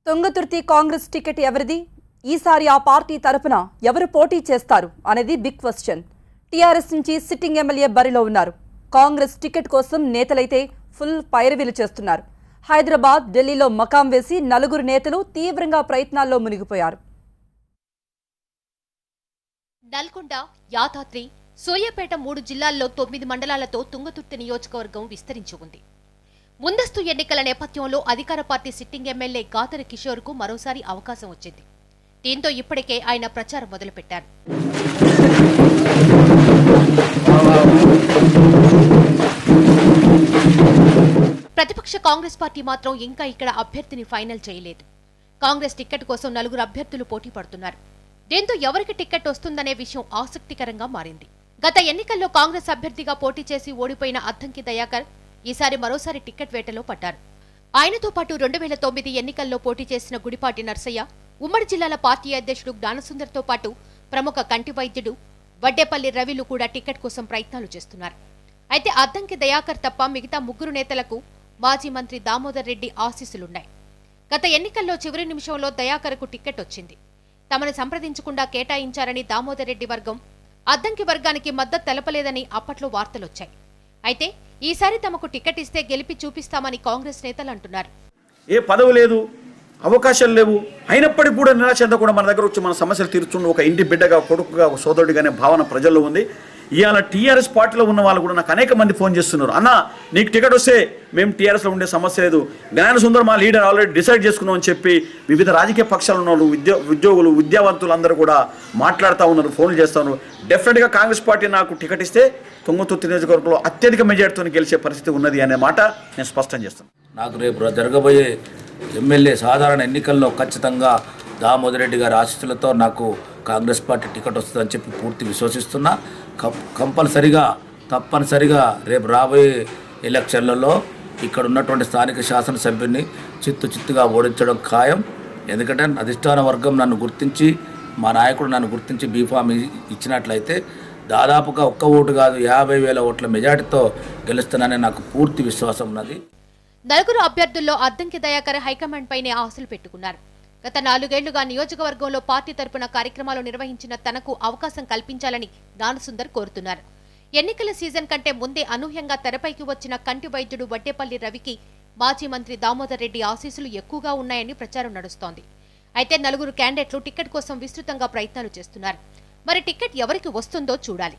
Thungathurthi Congress ticket ఎవరిది? ఈసారి ఆ పార్టీ తరపున ఎవరు పోటీ చేస్తారు అనేది బిగ్ క్వశ్చన్. టీఆర్ఎస్ నుంచి సిట్టింగ్ ఎమ్మెల్యే బరిలో ఉన్నారు. కాంగ్రెస్ టికెట్ కోసం నేతలైతే ఫుల్ పైరవీలు చేస్తున్నారు. హైదరాబాద్, ఢిల్లీలో మకాం వేసి నలుగురు నేతలు తీవ్రంగా ప్రయత్నాల్లో మునిగిపోయారు. నల్గొండ, యాదాద్రి, సూర్యాపేట 3 జిల్లాల్లో 9 మండలాలతో తుంగతుర్తి నియోజకవర్గం విస్తరించి ఉంది. ముందస్తు ఎన్నికల నేపథ్యంలో అధికార party sitting MLA Gadari Kishore కు మరోసారి అవకాశం వచ్చింది. దీంతో ఇప్పటికే ఆయన ప్రచారం మొదలుపెట్టారు. ప్రతిపక్ష కాంగ్రెస్ పార్టీ మాత్రం ఇంకా ఇక్కడ అభ్యర్థిని ఫైనల్ చేయలేదు. కాంగ్రెస్ టికెట్ కోసం 4 అభ్యర్థులు పోటీ పడుతున్నారు. దీంతో ఎవరికి టికెట్ వస్తుందనే విషయం ఆసక్తికరంగా మారింది. గత ఎన్నికల్లో కాంగ్రెస్ అభ్యర్థిగా పోటీ చేసి ఓడిపోయిన అద్దంకి దయాకర్ ఈసారి మరోసారి టికెట్ వేటలో పడ్డారు. ఆయనతో పాటు 2009 ఎన్నికల్లో పోటీ చేసిన గుడిపాటి నర్సయ్య, ఉమ్మడి జిల్లాల పార్టీ అధ్యక్షుడు జ్ఞానసుందర్తో పాటు ప్రముఖ కంటి వైద్యుడు వడ్డేపల్లి రవిలు కూడా టికెట్ కోసం ప్రయత్నాలు చేస్తున్నారు. అయితే అద్దంకి దయాకర్ తప్ప మిగతా 3 నేతలకు మాజీ మంత్రి దామోదర్ రెడ్డి ఆశీస్సులున్నాయి. గత ఎన్నికల్లో చివరి నిమిషంలో దయాకర్కు టికెట్ వచ్చింది. తమను సంప్రదించకుండా కేటాయించారని దామోదర్ రెడ్డి వర్గం, అద్దంకి వర్గానికి మద్దతు తెలపలేదని అప్పట్లో వార్తలొచ్చాయి. అయితే ఈసారి తమకు టికెట్ ఇస్తే గెలిపి చూపిస్తామని కాంగ్రెస్ నేతలు అంటున్నారు. ఏ పదవి లేదు, అవకాశాలు లేవు, అయినప్పటికీ కూడా నిరాశ చెందకుండా మన దగ్గర వచ్చి మన సమస్యలు తీర్చుండి ఒక ఇంటి బిడ్డగా, కొడుకుగా, ఒక సోదరుడిగానే భావన ప్రజల్లో ఉంది. ఇవాళ టీఆర్ఎస్ పార్టీలో ఉన్న వాళ్ళు కూడా నాకు అనేక మంది ఫోన్ చేస్తున్నారు. అన్న, నీకు టికెట్ వస్తే మేము టీఆర్ఎస్లో ఉండే సమస్య లేదు, జ్ఞానసుందర్ మా లీడర్ ఆల్రెడీ డిసైడ్ చేసుకున్నాం అని చెప్పి వివిధ రాజకీయ పక్షాలు ఉన్న వాళ్ళు, ఉద్యోగులు, విద్యావంతులు అందరూ కూడా మాట్లాడుతూ ఉన్నారు, ఫోన్లు చేస్తూ ఉన్నారు. డెఫినెట్గా కాంగ్రెస్ పార్టీ నాకు టికెట్ ఇస్తే తుంగతుర్తి నియోజకవర్గంలో అత్యధిక మెజార్టీతో గెలిచే పరిస్థితి ఉన్నది అనే మాట నేను స్పష్టం చేస్తాను. నాకు రేపు జరగబోయే ఎమ్మెల్యే సాధారణ ఎన్నికల్లో ఖచ్చితంగా దామోదర్ రెడ్డి గారి ఆశీస్సులతో నాకు కాంగ్రెస్ పార్టీ టికెట్ వస్తుందని చెప్పి పూర్తి విశ్వసిస్తున్నా. తప్పనిసరిగా రేపు రాబోయే ఎలక్షన్లలో ఇక్కడ ఉన్నటువంటి స్థానిక శాసనసభ్యుని చిత్తుగా ఓడించడం ఖాయం. ఎందుకంటే అధిష్టాన వర్గం నన్ను గుర్తించి, మా నాయకుడు నన్ను గుర్తించి బీఫామ్ ఇచ్చినట్లయితే దాదాపుగా 1 ఓటు కాదు 50,000 ఓట్ల మెజార్టీతో గెలుస్తానని నాకు పూర్తి విశ్వాసం ఉన్నది. 4 అభ్యర్థుల్లో అద్దంకి దయాకర్ హైకమాండ్ పైనే ఆశలు పెట్టుకున్నారు. గత 4 ఏళ్లుగా నియోజకవర్గంలో పార్టీ తరపున కార్యక్రమాలు నిర్వహించిన తనకు అవకాశం కల్పించాలని జ్ఞానసుందర్ కోరుతున్నారు. ఎన్నికల సీజన్ కంటే ముందే అనూహ్యంగా తెరపైకి వచ్చిన కంటి వైద్యుడు వడ్డేపల్లి రవికి మాజీ మంత్రి దామోదర్ రెడ్డి ఆశీస్సులు ఎక్కువగా ఉన్నాయని ప్రచారం నడుస్తోంది. అయితే 4 క్యాండిడేట్లు టికెట్ కోసం విస్తృతంగా ప్రయత్నాలు చేస్తున్నారు. మరి టికెట్ ఎవరికి వస్తుందో చూడాలి.